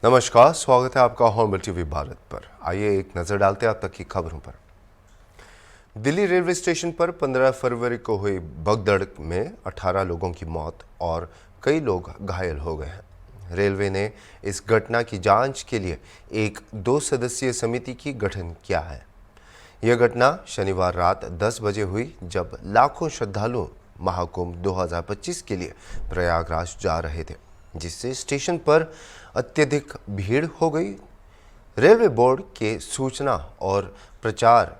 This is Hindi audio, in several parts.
नमस्कार, स्वागत है आपका हॉर्नबिल टीवी भारत पर। आइए एक नजर डालते हैं अब तक की खबरों पर। दिल्ली रेलवे स्टेशन पर 15 फरवरी को हुई भगदड़ में 18 लोगों की मौत और कई लोग घायल हो गए हैं। रेलवे ने इस घटना की जांच के लिए एक 2 सदस्यीय समिति की गठन किया है। यह घटना शनिवार रात 10 बजे हुई, जब लाखों श्रद्धालु महाकुंभ 2025 के लिए प्रयागराज जा रहे थे, जिससे स्टेशन पर अत्यधिक भीड़ हो गई। रेलवे बोर्ड के सूचना और प्रचार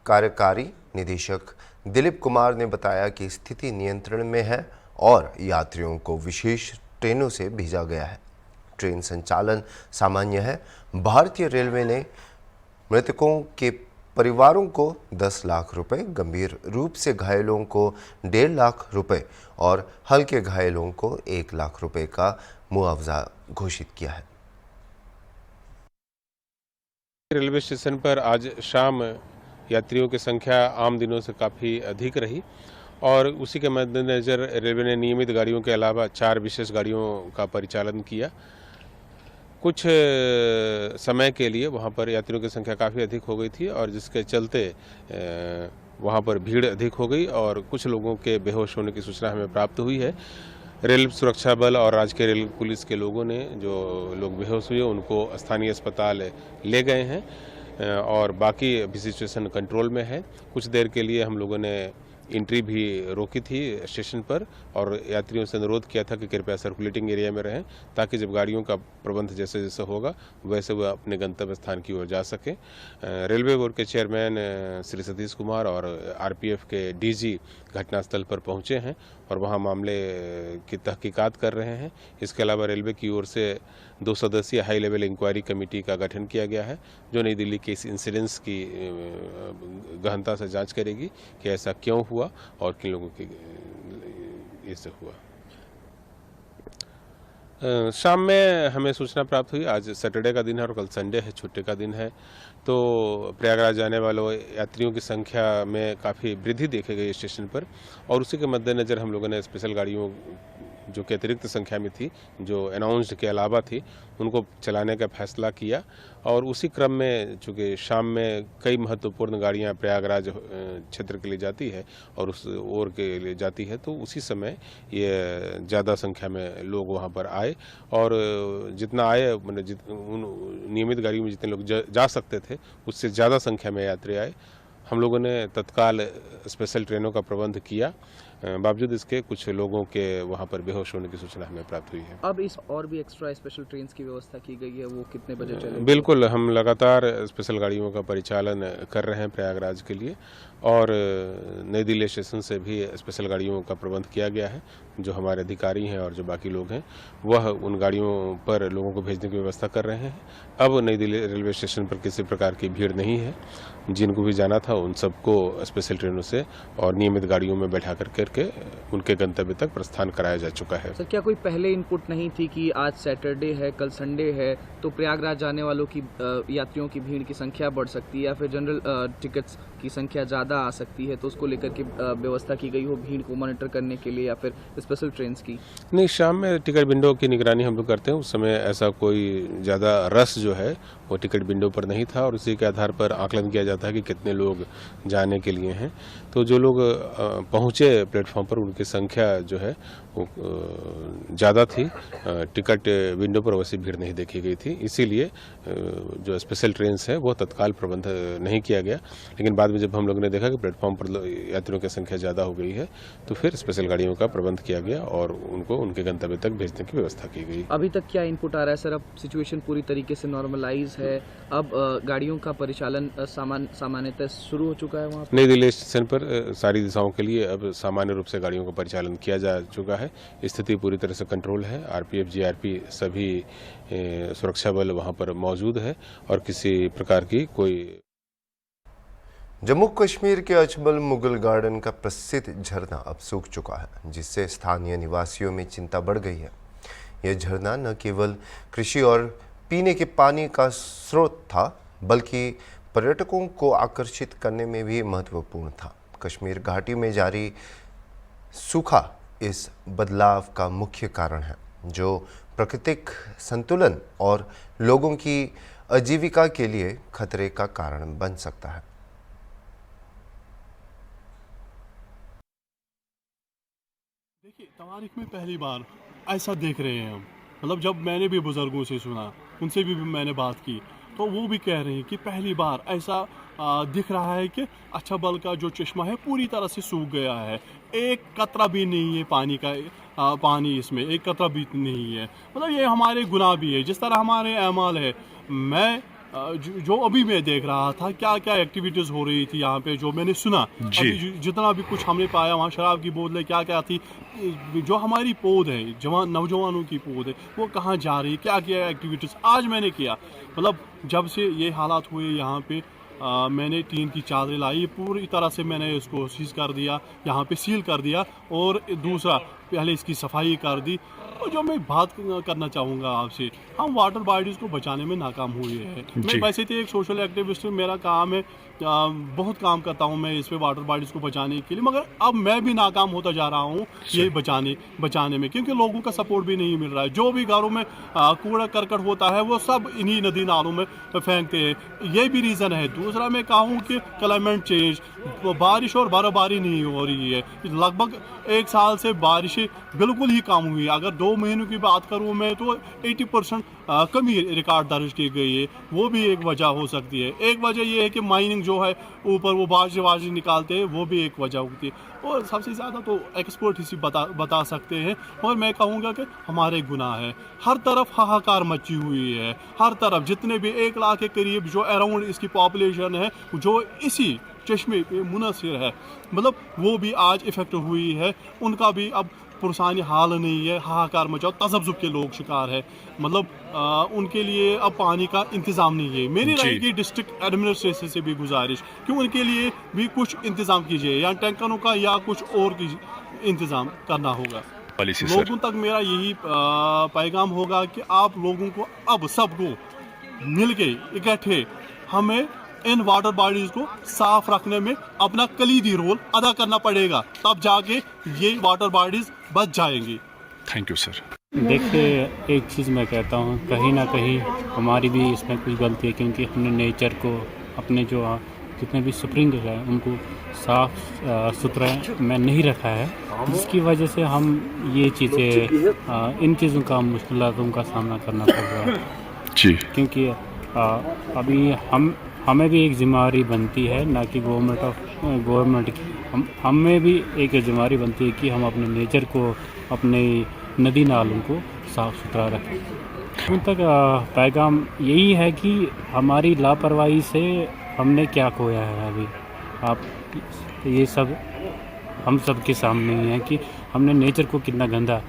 कार्यकारी निदेशक दिलीप कुमार ने बताया कि स्थिति नियंत्रण में है और यात्रियों को विशेष ट्रेनों से भेजा गया है। ट्रेन संचालन सामान्य है। भारतीय रेलवे ने मृतकों के परिवारों को 10 लाख रुपए, गंभीर रूप से घायलों को 1.5 लाख रुपए और हल्के घायलों को 1 लाख रुपए का मुआवजा घोषित किया है। रेलवे स्टेशन पर आज शाम यात्रियों की संख्या आम दिनों से काफ़ी अधिक रही और उसी के मद्देनज़र रेलवे ने नियमित गाड़ियों के अलावा 4 विशेष गाड़ियों का परिचालन किया। कुछ समय के लिए वहां पर यात्रियों की संख्या काफ़ी अधिक हो गई थी और जिसके चलते वहां पर भीड़ अधिक हो गई और कुछ लोगों के बेहोश होने की सूचना हमें प्राप्त हुई है। रेल सुरक्षा बल और राज्य के रेल पुलिस के लोगों ने जो लोग बेहोश हुए उनको स्थानीय अस्पताल ले गए हैं और बाकी अभी सिचुएशन कंट्रोल में है। कुछ देर के लिए हम लोगों ने एंट्री भी रोकी थी स्टेशन पर और यात्रियों से अनुरोध किया था कि कृपया सर्कुलेटिंग एरिया में रहें, ताकि जब गाड़ियों का प्रबंध जैसे जैसे होगा वैसे वह अपने गंतव्य स्थान की ओर जा सके। रेलवे बोर्ड के चेयरमैन श्री सतीश कुमार और आरपीएफ के डीजी घटनास्थल पर पहुंचे हैं और वहां मामले की तहकीकात कर रहे हैं। इसके अलावा रेलवे की ओर से 2 सदस्यीय हाई लेवल इंक्वायरी कमेटी का गठन किया गया है, जो नई दिल्ली के इस इंसिडेंस की गहनता से जांच करेगी कि ऐसा क्यों हुआ और किन लोगों की इससे हुआ। शाम में हमें सूचना प्राप्त हुई, आज सैटरडे का दिन है और कल संडे है, छुट्टी का दिन है, तो प्रयागराज जाने वालों यात्रियों की संख्या में काफ़ी वृद्धि देखी गई स्टेशन पर और उसी के मद्देनज़र हम लोगों ने स्पेशल गाड़ियों जो कि अतिरिक्त संख्या में थी, जो अनाउंस्ड के अलावा थी, उनको चलाने का फैसला किया। और उसी क्रम में चूँकि शाम में कई महत्वपूर्ण गाड़ियाँ प्रयागराज क्षेत्र के लिए जाती है और उस ओर के लिए जाती है, तो उसी समय ये ज़्यादा संख्या में लोग वहाँ पर आए और जितना आए मतलब उन नियमित गाड़ियों में जितने लोग जा सकते थे उससे ज़्यादा संख्या में यात्री आए। हम लोगों ने तत्काल स्पेशल ट्रेनों का प्रबंध किया। बावजूद इसके कुछ लोगों के वहां पर बेहोश होने की सूचना हमें प्राप्त हुई है। अब इस और भी एक्स्ट्रा स्पेशल ट्रेन्स की व्यवस्था की गई है, वो कितने बजे चलेंगी? बिल्कुल, हम लगातार स्पेशल गाड़ियों का परिचालन कर रहे हैं प्रयागराज के लिए और नई दिल्ली स्टेशन से भी स्पेशल गाड़ियों का प्रबंध किया गया है। जो हमारे अधिकारी हैं और जो बाकी लोग हैं वह उन गाड़ियों पर लोगों को भेजने की व्यवस्था कर रहे हैं। अब नई दिल्ली रेलवे स्टेशन पर किसी प्रकार की भीड़ नहीं है। जिनको भी जाना था उन सबको स्पेशल ट्रेनों से और नियमित गाड़ियों में बैठा करके उनके गंतव्य तक प्रस्थान कराया जा चुका है। सर, क्या कोई पहले इनपुट नहीं थी कि आज सैटरडे है, कल संडे है, तो प्रयागराज जाने वालों की यात्रियों की भीड़ की संख्या बढ़ सकती है या फिर जनरल टिकट्स की संख्या ज़्यादा आ सकती है, तो उसको लेकर के व्यवस्था की गई हो भीड़ को मॉनिटर करने के लिए या फिर स्पेशल ट्रेन की? नहीं, शाम में टिकट विंडो की निगरानी हम लोग करते हैं। उस समय ऐसा कोई ज़्यादा रश जो है वो टिकट विंडो पर नहीं था और उसी के आधार पर आकलन किया जाता है कि कितने लोग जाने के लिए हैं। तो जो लोग पहुँचे प्लेटफॉर्म पर उनकी संख्या जो है वो ज़्यादा थी। टिकट विंडो पर वैसी भीड़ नहीं देखी गई थी, इसीलिए जो स्पेशल ट्रेन्स हैं वो तत्काल प्रबंध नहीं किया गया। लेकिन बाद में जब हम लोगों ने देखा कि प्लेटफॉर्म पर यात्रियों की संख्या ज़्यादा हो गई है तो फिर स्पेशल गाड़ियों का प्रबंध किया गया और उनको उनके गंतव्य तक भेजने की व्यवस्था की गई। अभी तक क्या इनपुट आ रहा है सर? अब सिचुएशन पूरी तरीके से नॉर्मलाइज है, अब गाड़ियों का परिचालन सामान्यतः शुरू हो चुका है वहाँ? नई दिल्ली स्टेशन पर सारी दिशाओं के लिए अब सामान्य रूप से गाड़ियों का परिचालन किया जा चुका है। स्थिति पूरी तरह से कंट्रोल है। आरपीएफ, जीआरपी सभी सुरक्षा बल वहाँ पर मौजूद है और किसी प्रकार की कोई। जम्मू कश्मीर के अजमल मुगल गार्डन का प्रसिद्ध झरना अब सूख चुका है, जिससे स्थानीय निवासियों में चिंता बढ़ गई है। यह झरना न केवल कृषि और पीने के पानी का स्रोत था, बल्कि पर्यटकों को आकर्षित करने में भी महत्वपूर्ण था। कश्मीर घाटी में जारी सूखा इस बदलाव का मुख्य कारण है। जो प्राकृतिक संतुलन और लोगों की आजीविका के लिए खतरे का कारण बन सकता है। देखिए, तारीख में पहली बार ऐसा देख रहे हैं हम। मतलब जब मैंने भी बुज़ुर्गों से सुना, उनसे भी मैंने बात की, तो वो भी कह रहे हैं कि पहली बार ऐसा दिख रहा है कि अछाबल का जो चश्मा है पूरी तरह से सूख गया है। एक कतरा भी नहीं है पानी का, पानी इसमें एक कतरा भी नहीं है। मतलब ये हमारे गुनाह भी है, जिस तरह हमारे अमाल है। मैं जो अभी मैं देख रहा था क्या क्या एक्टिविटीज़ हो रही थी यहाँ पे, जो मैंने सुना, अभी जितना भी कुछ हमने पाया वहाँ शराब की बोतलें क्या क्या थी, जो हमारी पौध है, नौजवानों की पौध है, वो कहाँ जा रही है, क्या क्या एक्टिविटीज़ आज मैंने किया। मतलब जब से ये हालात हुए यहाँ पे, मैंने टीन की चादरें लाई, पूरी तरह से मैंने इसको सीज कर दिया, यहाँ पे सील कर दिया, और दूसरा पहले इसकी सफाई कर दी। और जो मैं बात करना चाहूँगा आपसे, हम वाटर बॉडीज़ को बचाने में नाकाम हुए हैं। मैं वैसे तो एक सोशल एक्टिविस्ट, मेरा काम है, बहुत काम करता हूँ मैं इस पे वाटर बॉडीज़ को बचाने के लिए, मगर अब मैं भी नाकाम होता जा रहा हूँ ये बचाने में, क्योंकि लोगों का सपोर्ट भी नहीं मिल रहा है। जो भी घरों में कूड़ा करकट होता है वो सब इन्हीं नदी नालों में फेंकते हैं। ये भी रीज़न है। दूसरा मैं कहूँ कि क्लाइमेट चेंज, बारिश और बर्फबारी नहीं हो रही है। लगभग एक साल से बारिशें बिल्कुल ही कम हुई है। अगर 2 महीनों की बात करूँ मैं, तो 80% कमी रिकॉर्ड दर्ज की गई है। वो भी एक वजह हो सकती है। एक वजह ये है कि माइनिंग जो है ऊपर वो बारिश निकालते हैं, वो भी एक वजह होती है। और सबसे ज़्यादा तो एक्सपर्ट इसी बता सकते हैं। और मैं कहूँगा कि हमारे गुनाह है। हर तरफ हाहाकार मची हुई है, हर तरफ जितने भी 1 लाख के करीब जो अराउंड इसकी पॉपुलेशन है, जो इसी चश्मे पे मुनहसर है, मतलब वो भी आज इफेक्ट हुई है। उनका भी अब पुरसानी हाल नहीं है, हाहाकार मचाओ, तज़ब्ज़ुब के लोग शिकार है। मतलब उनके लिए अब पानी का इंतज़ाम नहीं है। मेरी रहेगी डिस्ट्रिक्ट एडमिनिस्ट्रेशन से भी गुजारिश कि उनके लिए भी कुछ इंतज़ाम कीजिए, या टैंकरों का या कुछ और की इंतज़ाम करना होगा। लोगों तक मेरा यही पैगाम होगा कि आप लोगों को अब सबको मिल के इकट्ठे हमें इन वाटर बॉडीज को साफ रखने में अपना कलीदी रोल अदा करना पड़ेगा, तब जाके ये वाटर बॉडीज बच जाएंगी। Thank you sir. देखिए, एक चीज़ मैं कहता हूँ, कहीं ना कहीं हमारी भी इसमें कुछ गलती है, क्योंकि हमने नेचर को, अपने जो जितने भी स्प्रिंग है उनको साफ सुथरा में नहीं रखा है, जिसकी वजह से हम ये चीज़ें, इन चीज़ों का, मुश्किलों का सामना करना पड़ रहा है जी। क्योंकि अभी हमें भी एक जिम्मेदारी बनती है, ना कि गवर्नमेंट की, हमें भी एक जिम्मेदारी बनती है कि हम अपने नेचर को, अपने नदी नालों को साफ़ सुथरा रखें। उन तक पैगाम यही है कि हमारी लापरवाही से हमने क्या खोया है अभी। आप ये सब हम सब के सामने ही है कि हमने नेचर को कितना गंदा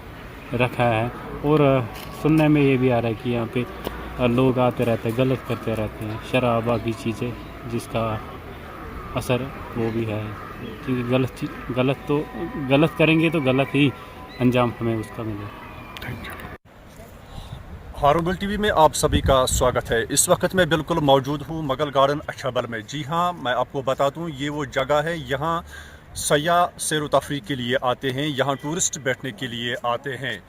रखा है। और सुनने में ये भी आ रहा है कि यहाँ पे लोग आते रहते हैं, गलत करते रहते हैं, शराब बाकी चीज़ें, जिसका असर वो भी है। क्योंकि गलत करेंगे तो गलत ही अंजाम हमें उसका मिलेगा। हारूबल टीवी में आप सभी का स्वागत है। इस वक्त मैं बिल्कुल मौजूद हूँ मुगल गार्डन अछाबल में। जी हाँ, मैं आपको बता दूँ, ये वो जगह है, यहाँ सयाह सैर तफरी के लिए आते हैं, यहाँ टूरिस्ट बैठने के लिए आते हैं।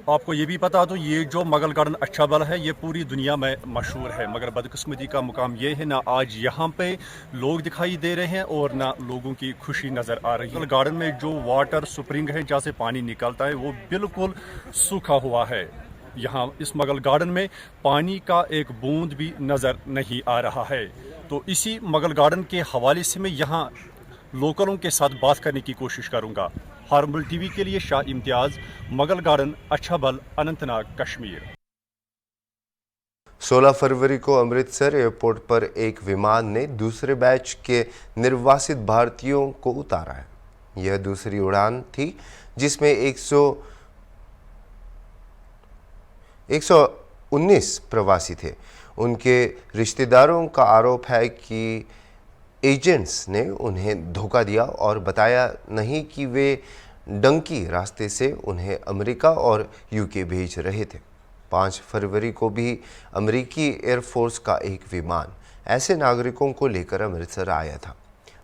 आपको ये भी बता दूँ, ये जो मुगल गार्डन अछाबल है ये पूरी दुनिया में मशहूर है, मगर बदकिस्मती का मुकाम ये है ना आज यहाँ पे लोग दिखाई दे रहे हैं और ना लोगों की खुशी नज़र आ रही है। मुगल गार्डन में जो वाटर स्प्रिंग है जहाँ से पानी निकलता है वो बिल्कुल सूखा हुआ है। यहाँ इस मुगल गार्डन में पानी का एक बूंद भी नज़र नहीं आ रहा है। तो इसी मुगल गार्डन के हवाले से मैं यहाँ लोकलों के साथ बात करने की कोशिश करूँगा। हारूबल टीवी के लिए शाह इम्तियाज़, मुगल गार्डन अछाबल, अनंतनाग, कश्मीर। 16 फरवरी को अमृतसर एयरपोर्ट पर एक विमान ने दूसरे बैच के निर्वासित भारतीयों को उतारा है। यह दूसरी उड़ान थी जिसमें 119 प्रवासी थे। उनके रिश्तेदारों का आरोप है कि एजेंट्स ने उन्हें धोखा दिया और बताया नहीं कि वे डंकी रास्ते से उन्हें अमेरिका और यूके भेज रहे थे। 5 फरवरी को भी अमेरिकी एयरफोर्स का एक विमान ऐसे नागरिकों को लेकर अमृतसर आया था।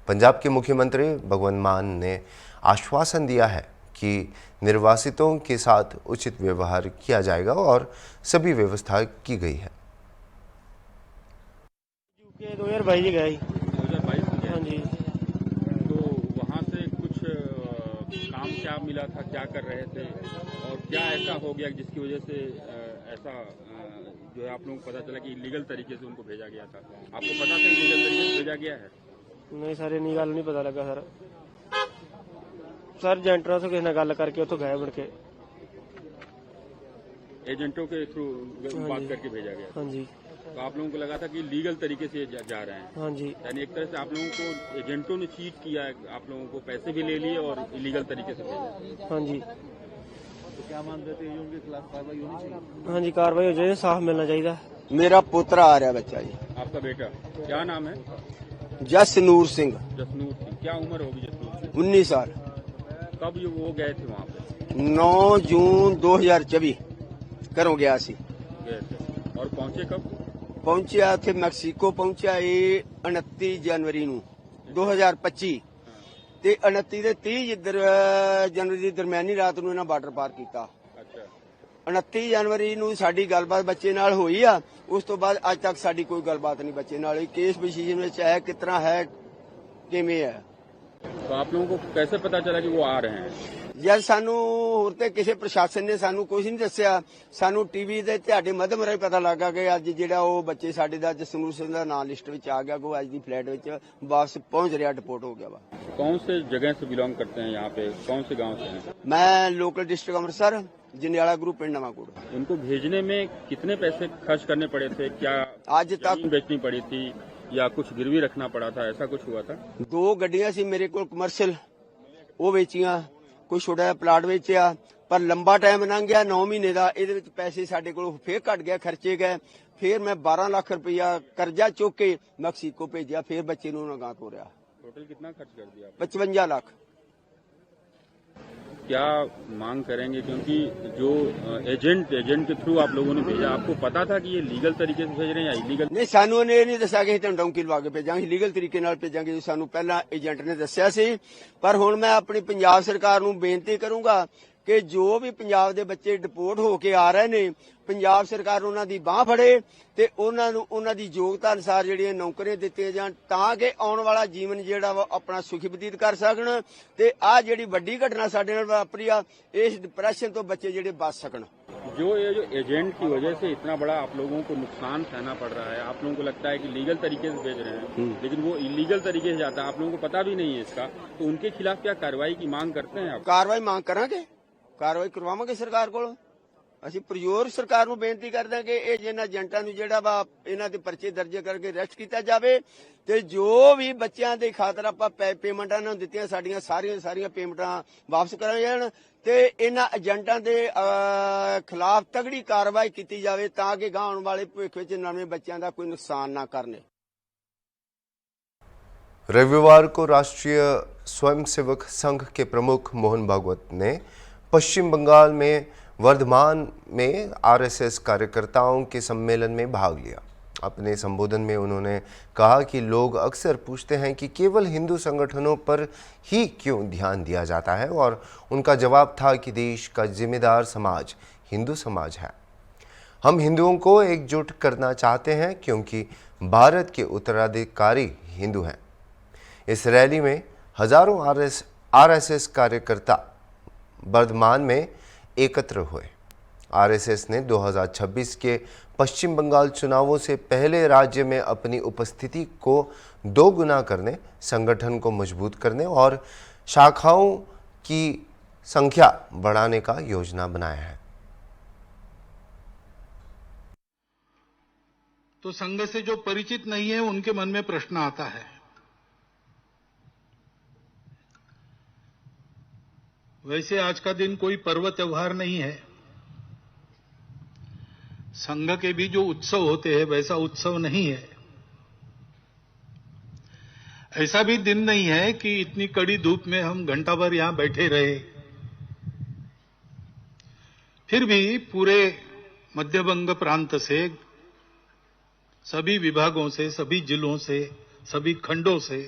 पंजाब के मुख्यमंत्री भगवंत मान ने आश्वासन दिया है कि निर्वासितों के साथ उचित व्यवहार किया जाएगा और सभी व्यवस्था की गई है। 2022 ही गया ही। 2022 में गए। हाँ जी। तो वहाँ से कुछ काम क्या मिला था, क्या कर रहे थे और क्या ऐसा हो गया जिसकी वजह से ऐसा जो है आप लोगों को पता चला कि इलीगल तरीके से उनको भेजा गया था? आपको पता था इलीगल तरीके से भेजा गया है? नहीं सर, इन्नी गल नहीं पता लगा सर। सर एजेंटों से किसी ने गल करके उतो गए मुड़ के। एजेंटों के थ्रू बात करके भेजा गया? हाँ जी। तो आप लोगों को लगा था कि लीगल तरीके से जा रहे हैं? हाँ जी। यानी एक तरह से आप लोगों को एजेंटों ने चीट किया है, आप लोगों को पैसे भी ले लिए और इलीगल तरीके से भेजा। हाँ जी। तो क्या मान रहे थे, उनके खिलाफ कार्रवाई होनी चाहिए? हाँ जी, कार्रवाई हो जाए, साफ मिलना चाहिए। मेरा पोतरा आ रहा बच्चा जी। आपका बेटा क्या नाम है? जसनूर सिंह। जसनूर सिंह। क्या उम्र होगी जसनूर सिंह? 19 साल। कब ये वो गए थे वहाँ पे? 9 जून 2024 घरों गया सी। गए थे और पहुँचे कब? पहुंचा थे मैक्सीको, पहुंचा ये 29 जनवरी ਨੂੰ 2025 ਤੇ 29 ਦੇ 30 ਜਨਵਰੀ ਦੀ ਦਰਮਿਆਨੀ ਰਾਤ ਨੂੰ ਇਹਨਾਂ ਬਾਰਡਰ ਪਾਰ ਕੀਤਾ। ਅੱਛਾ। 29 ਜਨਵਰੀ ਨੂੰ ਸਾਡੀ ਗੱਲਬਾਤ ਬੱਚੇ ਨਾਲ ਹੋਈ ਆ। ਉਸ ਤੋਂ ਬਾਅਦ ਅੱਜ ਤੱਕ ਸਾਡੀ ਕੋਈ ਗੱਲਬਾਤ ਨਹੀਂ ਬੱਚੇ ਨਾਲ। ਕੇਸ ਪੋਜੀਸ਼ਨ ਵਿੱਚ ਹੈ, ਕਿਤਨਾ ਹੈ, ਕਿਵੇਂ ਹੈ। तो आप लोगों को कैसे पता चला कि वो आ रहे हैं? ਜਦ ਸਾਨੂੰ ਹੋਰ ਤੇ ਕਿਸੇ ਪ੍ਰਸ਼ਾਸਨ ਨੇ ਸਾਨੂੰ ਕੁਝ ਨਹੀਂ ਦੱਸਿਆ। ਸਾਨੂੰ ਟੀਵੀ ਦੇ ਤੁਹਾਡੇ ਮਾਧਿਅਮ ਰਾਹੀਂ ਪਤਾ ਲੱਗਾ ਕਿ ਅੱਜ ਜਿਹੜਾ ਉਹ ਬੱਚੇ ਸਾਡੇ ਦਾ ਜਸਨੂਰ ਸਿੰਘ ਦਾ ਨਾਂ ਲਿਸਟ ਵਿੱਚ ਆ ਗਿਆ, ਉਹ ਅੱਜ ਦੀ ਫਲਾਈਟ ਵਿੱਚ ਵਾਪਸ ਪਹੁੰਚ ਰਿਹਾ, ਡਿਪੋਰਟ ਹੋ ਗਿਆ ਵਾ। कौन से जगह से बिलोंग करते हैं यहाँ पे, कौन से गांव से हैं? मैं local district Amritsar Jandiala group पिंड नवाकोट। उनको भेजने में कितने पैसे खर्च करने पड़े थे? क्या आज तक जमीन बेचनी पड़ी थी या कुछ गिरवी रखना पड़ा था, ऐसा कुछ हुआ था? 2 ਗੱਡੀਆਂ ਸੀ ਮੇਰੇ ਕੋਲ ਕਮਰਸ਼ੀਅਲ, ਉਹ ਵੇਚੀਆਂ। ਕੋਈ ਛੋਟਾ ਜਿਹਾ ਪਲਾਟ ਵੇਚਿਆ, ਪਰ ਲੰਬਾ ਟਾਈਮ ਲੰਘ ਗਿਆ 9 ਮਹੀਨੇ ਦਾ। ਇਹਦੇ ਵਿੱਚ ਪੈਸੇ ਸਾਡੇ ਕੋਲ ਫੇਰ ਘਟ ਗਿਆ, ਖਰਚੇ ਗਏ। ਫਿਰ ਮੈਂ 12 ਲੱਖ ਰੁਪਇਆ ਕਰਜ਼ਾ ਚੁੱਕ ਕੇ ਮੈਕਸੀਕੋ ਭੇਜਿਆ। ਫਿਰ ਬੱਚੇ ਨੂੰ ਨਗਾਂ ਤੋਰਿਆ। टोटल कितना खर्च कर दिया? 55 लाख। क्या मांग करेंगे, क्योंकि जो एजेंट के थ्रू आप लोगों ने भेजा, आपको पता था कि ये लीगल तरीके से भेज रहे हैं या इलीगल? ਨਹੀਂ, ਸਾਨੂੰ ਉਹਨੇ ਇਹ ਨਹੀਂ ਦੱਸਿਆ ਕਿ ਤੁਹਾਨੂੰ ਡੌਂਕੀ ਲਵਾ ਕੇ ਭੇਜਾਂਗੇ, ਲੀਗਲ ਤਰੀਕੇ ਨਾਲ ਭੇਜਾਂਗੇ। ਜੋ ਸਾਨੂੰ ਪਹਿਲਾਂ ਏਜੰਟ ਨੇ ਦੱਸਿਆ ਸੀ। ਪਰ ਹੁਣ ਮੈਂ ਆਪਣੀ ਪੰਜਾਬ ਸਰਕਾਰ ਨੂੰ ਬੇਨਤੀ ਕਰੂੰਗਾ ਕਿ ਜੋ ਵੀ ਪੰਜਾਬ ਦੇ ਬੱਚੇ ਡਿਪੋਰਟ ਹੋ ਕੇ ਆ ਰਹੇ ਨੇ, ਪੰਜਾਬ ਸਰਕਾਰ ਉਹਨਾਂ ਦੀ ਬਾਹ ਫੜੇ ਤੇ ਉਹਨਾਂ ਨੂੰ ਉਹਨਾਂ ਦੀ ਯੋਗਤਾ ਅਨੁਸਾਰ ਜਿਹੜੀਆਂ ਨੌਕਰੀਆਂ ਦਿੱਤੀਆਂ ਜਾਣ, ਤਾਂ ਕਿ ਆਉਣ ਵਾਲਾ ਜੀਵਨ ਜਿਹੜਾ ਵਾ ਆਪਣਾ ਸੁਖੀ ਬਤੀਤ ਕਰ ਸਕਣ ਤੇ ਆਹ ਜਿਹੜੀ ਵੱਡੀ ਘਟਨਾ ਸਾਡੇ ਨਾਲ ਵਾਪਰੀ ਆ, ਇਸ ਡਿਪਰੈਸ਼ਨ ਤੋਂ ਬੱਚੇ ਜਿਹੜੇ ਬਚ ਸਕਣ। जो एजेंट की वजह से इतना बड़ा आप लोगों को नुकसान सहना पड़ रहा है, आप लोगों को लगता है कि लीगल तरीके से भेज रहे हैं, लेकिन वो इलीगल तरीके से जाता है, आप लोगों को पता भी नहीं है इसका, तो उनके खिलाफ क्या कार्रवाई की मांग करते हैं आप? ਕਾਰਵਾਈ ਮੰਗ ਕਰਾਂਗੇ, ਕਾਰਵਾਈ ਕਰਵਾਵਾਂਗੇ ਸਰਕਾਰ ਕੋਲ। ਅਸੀਂ ਪ੍ਰਯੋਰ ਸਰਕਾਰ ਨੂੰ ਬੇਨਤੀ ਕਰਦੇ ਹਾਂ ਕਿ ਇਹ ਜਿਹਨਾਂ ਏਜੰਟਾਂ ਨੂੰ ਜਿਹੜਾ ਵਾ ਇਹਨਾਂ ਦੇ ਪਰਚੇ ਦਰਜ ਕਰਕੇ ਅਰੈਸਟ ਕੀਤਾ ਜਾਵੇ ਤੇ ਜੋ ਵੀ ਬੱਚਿਆਂ ਦੇ ਖਾਤਰ ਆਪਾਂ ਪੇਮੈਂਟਾਂ ਇਹਨਾਂ ਨੂੰ ਦਿੱਤੀਆਂ, ਸਾਡੀਆਂ ਸਾਰੀਆਂ ਪੇਮੈਂਟਾਂ ਵਾਪਸ ਕਰਾਈਆਂ ਜਾਣ ਤੇ ਇਹਨਾਂ ਏਜੰਟਾਂ ਦੇ ਖਿਲਾਫ ਤਗੜੀ ਕਾਰਵਾਈ ਕੀਤੀ ਜਾਵੇ ਤਾਂ ਕਿ ਗਾਂ ਆਉਣ ਵਾਲੇ ਭਵਿੱਖ ਵਿੱਚ ਨਵੇਂ ਬੱਚਿਆਂ ਦਾ ਕੋਈ ਨੁਕਸਾਨ ਨਾ ਕਰਨੇ। रविवार को राष्ट्रीय स्वयंसेवक संघ के प्रमुख मोहन भागवत ने पश्चिम बंगाल में वर्धमान में आरएसएस कार्यकर्ताओं के सम्मेलन में भाग लिया। अपने संबोधन में उन्होंने कहा कि लोग अक्सर पूछते हैं कि केवल हिंदू संगठनों पर ही क्यों ध्यान दिया जाता है, और उनका जवाब था कि देश का जिम्मेदार समाज हिंदू समाज है। हम हिंदुओं को एकजुट करना चाहते हैं क्योंकि भारत के उत्तराधिकारी हिंदू हैं। इस रैली में हजारों आरएसएस कार्यकर्ता बर्धमान में एकत्र हुए। आरएसएस ने 2026 के पश्चिम बंगाल चुनावों से पहले राज्य में अपनी उपस्थिति को 2 गुना करने, संगठन को मजबूत करने और शाखाओं की संख्या बढ़ाने का योजना बनाया है। तो संघ से जो परिचित नहीं है उनके मन में प्रश्न आता है। वैसे आज का दिन कोई पर्व त्योहार नहीं है। संघ के भी जो उत्सव होते हैं वैसा उत्सव नहीं है। ऐसा भी दिन नहीं है कि इतनी कड़ी धूप में हम घंटा भर यहां बैठे रहे। फिर भी पूरे मध्यबंग प्रांत से, सभी विभागों से, सभी जिलों से, सभी खंडों से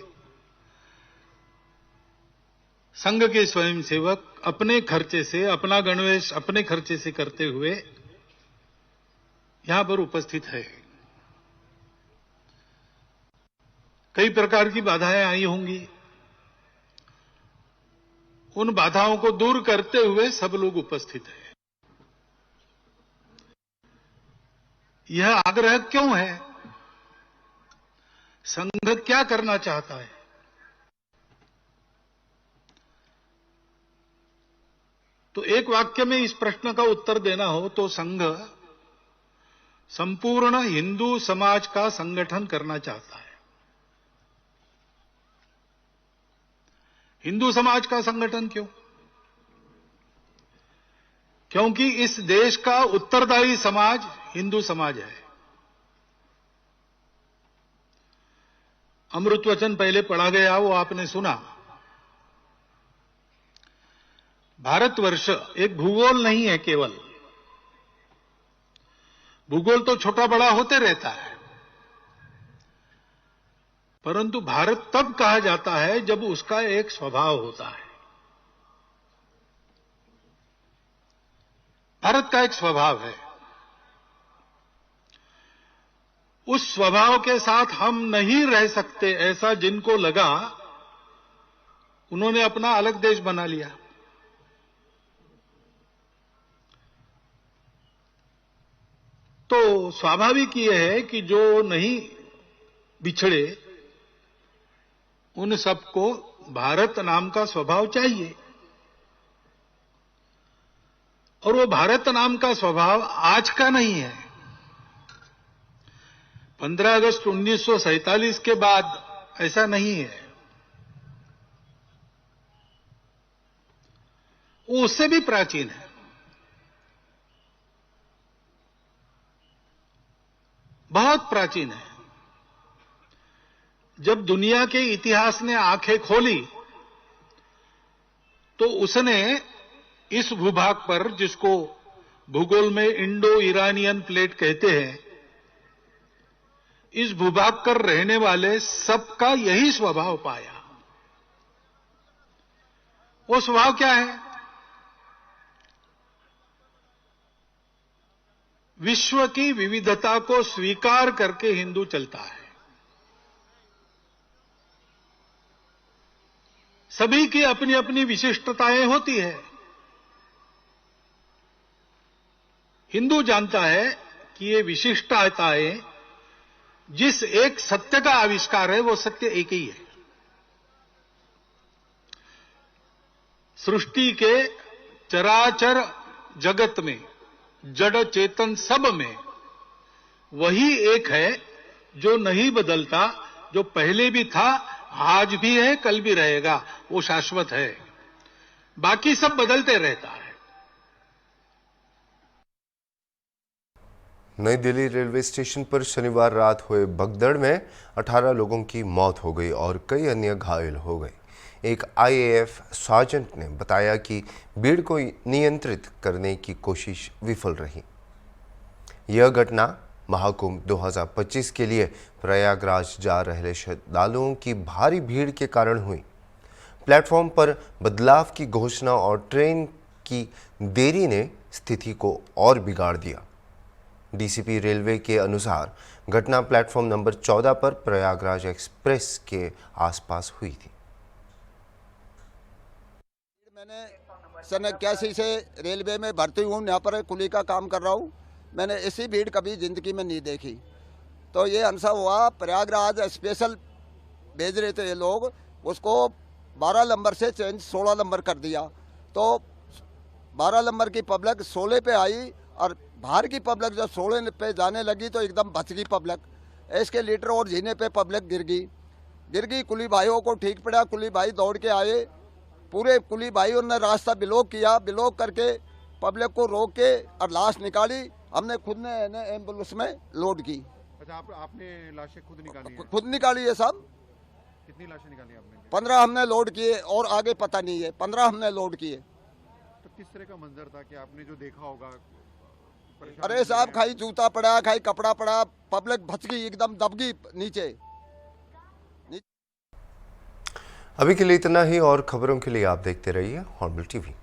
संघ के स्वयंसेवक अपने खर्चे से, अपना गणवेश अपने खर्चे से करते हुए यहां पर उपस्थित है। कई प्रकार की बाधाएं आई होंगी, उन बाधाओं को दूर करते हुए सब लोग उपस्थित हैं। यह आग्रह क्यों है? संघ क्या करना चाहता है? तो एक वाक्य में इस प्रश्न का उत्तर देना हो तो संघ संपूर्ण हिंदू समाज का संगठन करना चाहता है। हिंदू समाज का संगठन क्यों? क्योंकि इस देश का उत्तरदायी समाज हिंदू समाज है। अमृत वचन पहले पढ़ा गया, वो आपने सुना। भारतवर्ष एक भूगोल नहीं है केवल। भूगोल तो छोटा बड़ा होते रहता है, परंतु भारत तब कहा जाता है जब उसका एक स्वभाव होता है। भारत का एक स्वभाव है। उस स्वभाव के साथ हम नहीं रह सकते, ऐसा जिनको लगा उन्होंने अपना अलग देश बना लिया। तो स्वाभाविक यह है कि जो नहीं बिछड़े उन सबको भारत नाम का स्वभाव चाहिए। और वो भारत नाम का स्वभाव आज का नहीं है। 15 अगस्त 1947 के बाद ऐसा नहीं है। वो उससे भी प्राचीन है। बहुत प्राचीन है। जब दुनिया के इतिहास ने आंखें खोली तो उसने इस भूभाग पर, जिसको भूगोल में इंडो ईरानियन प्लेट कहते हैं, इस भूभाग पर रहने वाले सबका यही स्वभाव पाया। वो स्वभाव क्या है? विश्व की विविधता को स्वीकार करके हिंदू चलता है। सभी की अपनी अपनी विशिष्टताएं होती है। हिंदू जानता है कि ये विशिष्टताएं जिस एक सत्य का आविष्कार है वो सत्य एक ही है। सृष्टि के चराचर जगत में, जड़ चेतन सब में वही एक है जो नहीं बदलता, जो पहले भी था, आज भी है, कल भी रहेगा, वो शाश्वत है। बाकी सब बदलते रहता है। नई दिल्ली रेलवे स्टेशन पर शनिवार रात हुए भगदड़ में 18 लोगों की मौत हो गई और कई अन्य घायल हो गए। एक आईएएफ सार्जेंट ने बताया कि भीड़ को नियंत्रित करने की कोशिश विफल रही। यह घटना महाकुंभ 2025 के लिए प्रयागराज जा रहे श्रद्धालुओं की भारी भीड़ के कारण हुई। प्लेटफॉर्म पर बदलाव की घोषणा और ट्रेन की देरी ने स्थिति को और बिगाड़ दिया। डीसीपी रेलवे के अनुसार घटना प्लेटफॉर्म नंबर 14 पर प्रयागराज एक्सप्रेस के आसपास हुई थी। मैंने सन 81 से रेलवे में भर्ती हूँ, यहाँ पर कुली का काम कर रहा हूँ। मैंने ऐसी भीड़ कभी ज़िंदगी में नहीं देखी। तो ये अनसा हुआ, प्रयागराज स्पेशल भेज रहे थे ये लोग, उसको 12 नंबर से चेंज 16 नंबर कर दिया। तो 12 नंबर की पब्लिक 16 पे आई और बाहर की पब्लिक जब 16 पे जाने लगी तो एकदम बच गई पब्लिक। एस्केलेटर और जीने पे पब्लिक गिर गई। कुली भाइयों को ठीक पड़ा, कुली भाई दौड़ के आए। पूरे कुली भाइयों ने रास्ता ब्लॉक किया, ब्लॉक करके पब्लिक को रोक के और लाश निकाली। हमने खुद ने एम्बुलेंस में लोड की। अच्छा, आपने लाशें खुद निकाली हैं? खुद निकाली है साहब। कितनी लाशें निकाली आपने? 15 हमने लोड किए और आगे पता नहीं है। 15 हमने लोड किए। तो किस तरह का मंजर था कि आपने जो देखा होगा? अरे साहब, खाई जूता पड़ा, खाई कपड़ा पड़ा, पब्लिक भच गई, एकदम दब गई नीचे। अभी के लिए इतना ही और खबरों के लिए आप देखते रहिए हॉर्नबिल टीवी।